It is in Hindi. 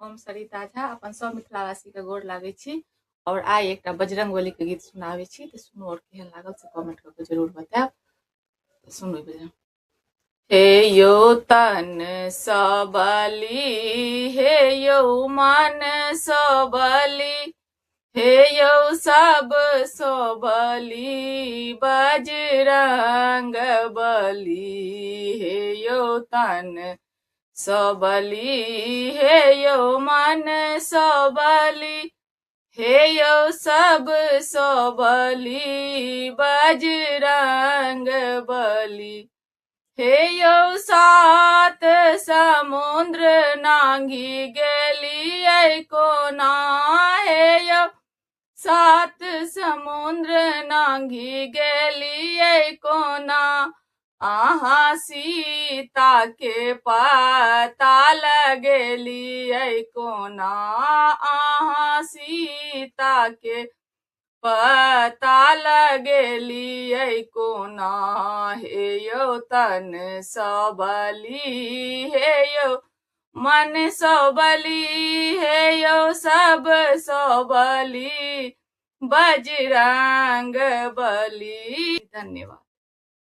हम सरिता झा अपन सब मिथिलावासी के गोर लागै छी और आइ एकटा बजरंगबली के गीत सुनाबै छी तऽ सुनू और केहन लागल से कमेंट करके जरूर बताएब। सुनू बजरंग। हे यौ तन सबली, हे यौ मन सबली, हे यौ सब सबली बजरंग बली, हे यौ तन सबली, हे यौ मन सबली, हे यौ सब सबली बजरंग बली, हे यौ सात समुद्र नांगी गेलियै कोना, हे यौ सात समुद्र नांगी गेलियै कोना, अहाँ सीता के पता लगेलियै कोना, अहाँ सीता के पता लगेलियै कोना, हे यौ तन सबली, हे यौ मन सबली, हे यौ सब सबली बजरंग बली। धन्यवाद।